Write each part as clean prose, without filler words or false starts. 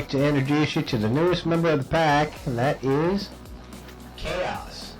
like to introduce you to the newest member of the pack, and that is Chaos.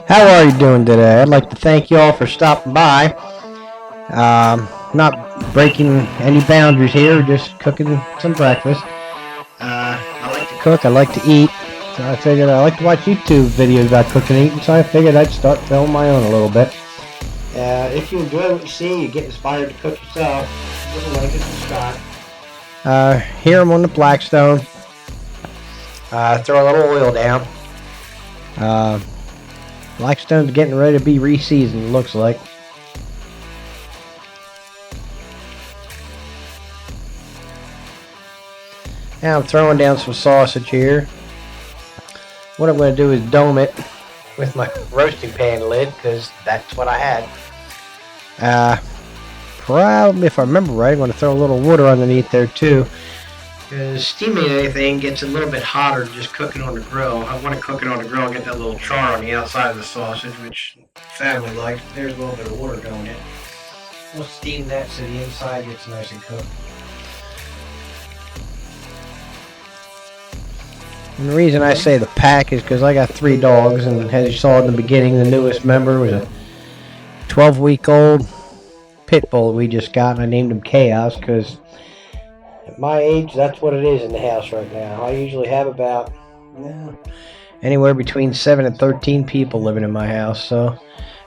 How are you doing today? I'd like to thank you all for stopping by. Not breaking any boundaries here, just cooking some breakfast. I like to cook, I like to eat, so I figured I like to watch YouTube videos about cooking and eating, so I figured I'd start filming my own a little bit. If you enjoy what you see, you get inspired to cook yourself, give a like and subscribe. Here I'm on the Blackstone. Throw a little oil down. Blackstone's getting ready to be re-seasoned, looks like. Now I'm throwing down some sausage here. What I'm going to do is dome it with my roasting pan lid, because that's what I had. Probably, if I remember right, I'm going to throw a little water underneath there too. Because steaming anything gets a little bit hotter than just cooking on the grill. I want to cook it on the grill and get that little char on the outside of the sausage, which family likes. There's a little bit of water going in. We'll steam that so the inside gets nice and cooked. And the reason I say the pack is because I got 3 dogs, and as you saw in the beginning, the newest member was a 12-week-old pit bull we just got, and I named him Chaos because at my age, that's what it is in the house right now. I usually have about anywhere between 7 and 13 people living in my house. So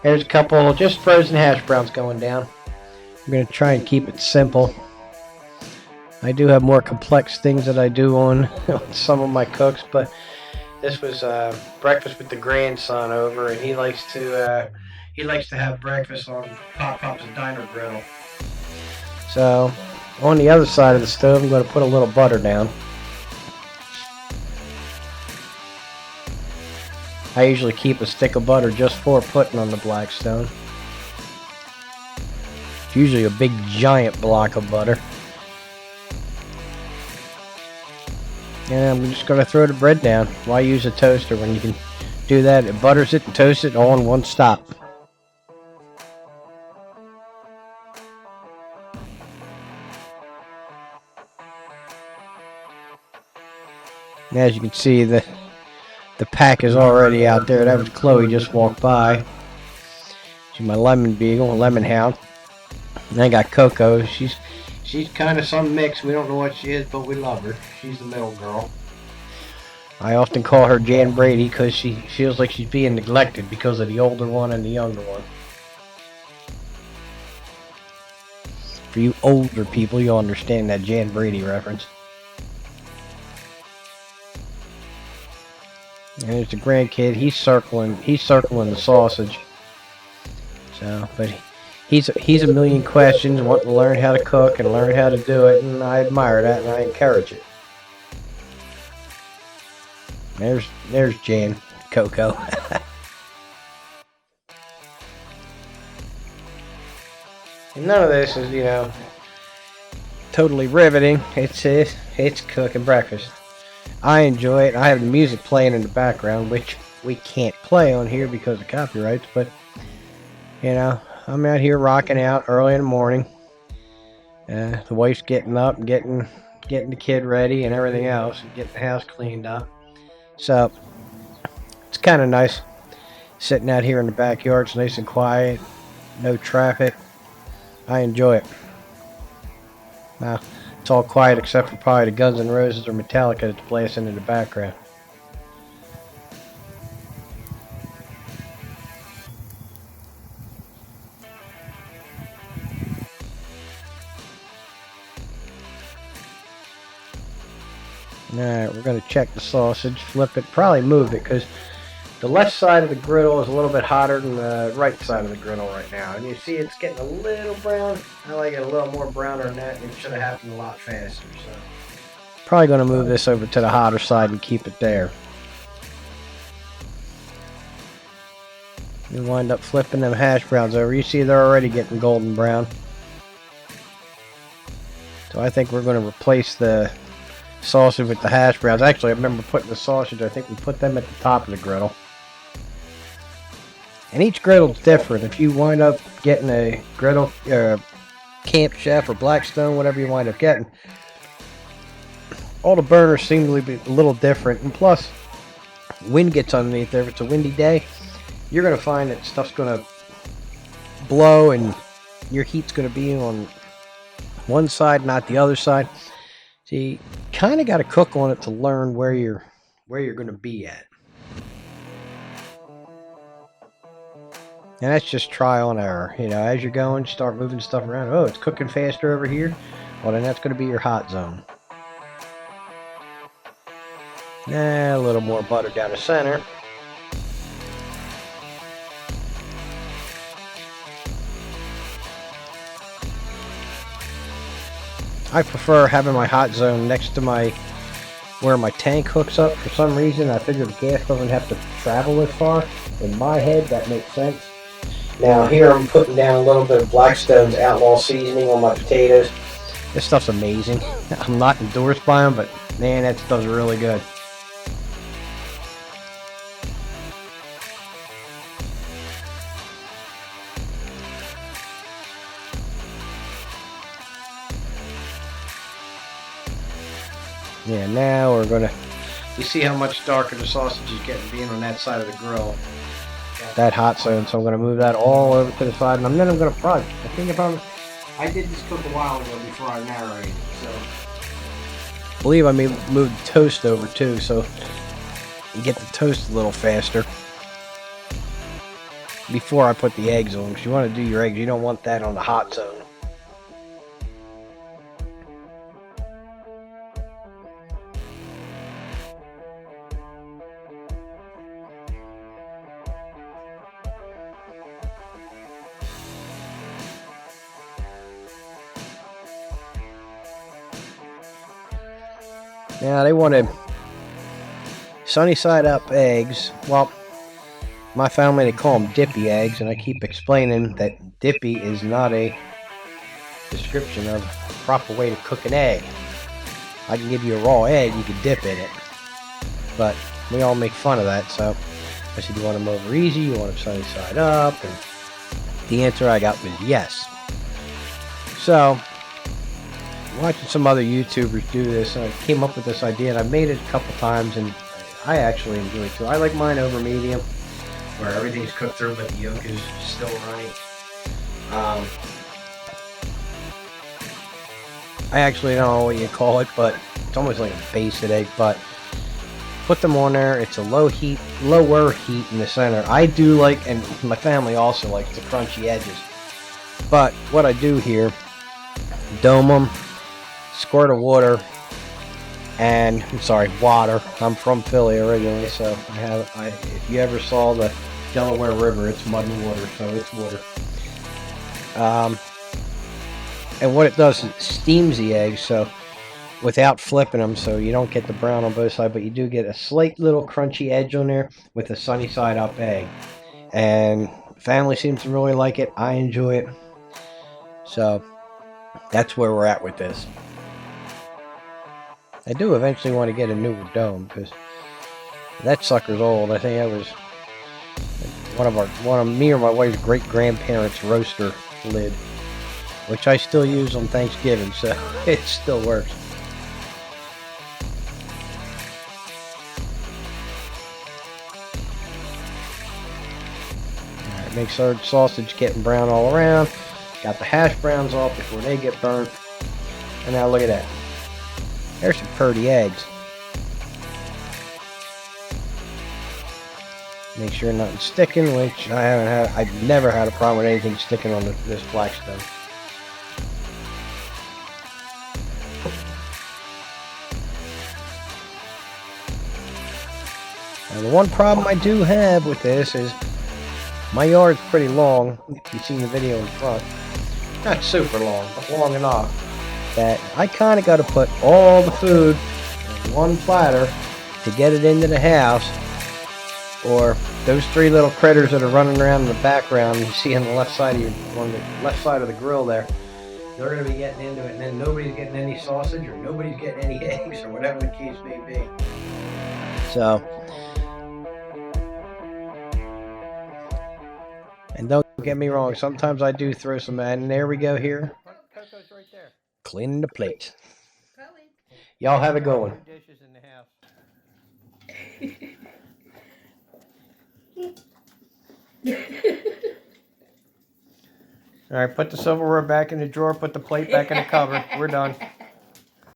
there's a couple just frozen hash browns going down. I'm going to try and keep it simple. I do have more complex things that I do on some of my cooks, but this was breakfast with the grandson over, and he likes to have breakfast on Pop's Diner Griddle. So on the other side of the stove, I'm going to put a little butter down. I usually keep a stick of butter just for putting on the Blackstone. It's usually a big giant block of butter. And I'm just going to throw the bread down. Why use a toaster when you can do that? It butters it and toasts it all in one stop. And as you can see, the pack is already out there. That was Chloe just walked by. She's my lemon beagle, a lemon hound. And I got Coco. She's kind of some mix. We don't know what she is, but we love her. She's the middle girl. I often call her Jan Brady because she feels like she's being neglected because of the older one and the younger one. For you older people, you'll understand that Jan Brady reference. And there's the grandkid. He's circling the sausage. So, but he's a million questions, wanting to learn how to cook and learn how to do it, and I admire that and I encourage it. There's Jan, Coco. And none of this is, totally riveting. It's cooking breakfast. I enjoy it. I have the music playing in the background, which we can't play on here because of copyrights, but I'm out here rocking out early in the morning. The wife's getting up and getting the kid ready and everything else, and getting the house cleaned up. So it's kind of nice sitting out here in the backyard. It's nice and quiet, no traffic. I enjoy it. Now, it's all quiet except for probably the Guns N' Roses or Metallica that's blasting in the background. Alright, we're going to check the sausage, flip it, probably move it, because the left side of the griddle is a little bit hotter than the right side of the griddle right now. And you see it's getting a little brown. I like it a little more browner than that, and it should have happened a lot faster. So Probably going to move this over to the hotter side and keep it there. You wind up flipping them hash browns over. You see they're already getting golden brown. So I think we're going to replace the sausage with the hash browns. Actually, I remember putting the sausage, I think we put them at the top of the griddle. And each griddle's different. If you wind up getting a griddle, Camp Chef or Blackstone, whatever you wind up getting, all the burners seem to be a little different. And plus, wind gets underneath there. If it's a windy day, you're going to find that stuff's going to blow and your heat's going to be on one side, not the other side. So you kind of got to cook on it to learn where you're going to be at. And that's just trial and error. You know, as you're going, start moving stuff around. Oh, it's cooking faster over here. Well, then that's going to be your hot zone. A little more butter down the center. I prefer having my hot zone next to where my tank hooks up. For some reason, I figure the gas doesn't have to travel as far. In my head, that makes sense. Now here I'm putting down a little bit of Blackstone's Outlaw seasoning on my potatoes. This stuff's amazing. I'm not endorsed by them, but man, that stuff's really good. Yeah, now we're gonna, you see how much darker the sausage is getting being on that side of the grill. That hot zone, so I'm gonna move that all over to the side, and then I'm gonna fry. I think I did this cook a while ago before I marinated, so I believe I may move the toast over too, so you get the toast a little faster before I put the eggs on, because you want to do your eggs. You don't want that on the hot zone. Now they wanted sunny side up eggs. Well, my family, they call them dippy eggs, and I keep explaining that dippy is not a description of a proper way to cook an egg. I can give you a raw egg, you can dip in it, but we all make fun of that. So I said, you want them over easy, you want them sunny side up, and the answer I got was yes. So watching some other YouTubers do this, and I came up with this idea, and I made it a couple times, and I actually enjoy it too. I like mine over medium, where everything's cooked through, but the yolk is still runny. I actually don't know what you call it, but it's almost like a basted egg. But put them on there. It's a lower heat in the center. I do like, and my family also likes the crunchy edges. But what I do here, dome them. Squirt of water, and water. I'm from Philly originally, so if you ever saw the Delaware River, it's mud and water, so it's water. And what it does is it steams the eggs, so without flipping them, so you don't get the brown on both sides, but you do get a slight little crunchy edge on there with a sunny side up egg. And family seems to really like it. I enjoy it. So that's where we're at with this. I do eventually want to get a newer dome, because that sucker's old. I think that was one of me or my wife's great grandparents' roaster lid, which I still use on Thanksgiving, so it still works. Alright, make sure the sausage getting brown all around. Got the hash browns off before they get burnt. And now look at that. There's some pretty eggs. Make sure nothing's sticking, which I've never had a problem with anything sticking on this Blackstone. Now the one problem I do have with this is my yard's pretty long. You've seen the video in front. Not super long, but long enough that I kind of got to put all the food one platter to get it into the house, or those three little critters that are running around in the background you see on the left side of the grill there, they're going to be getting into it, and then nobody's getting any sausage or nobody's getting any eggs or whatever the case may be. So, and don't get me wrong, sometimes I do throw some, and there we go here. Coco's right there. Cleaning the plates. Y'all have a good one. Dishes in the house. All right, put the silverware back in the drawer, put the plate back in the cupboard. We're done.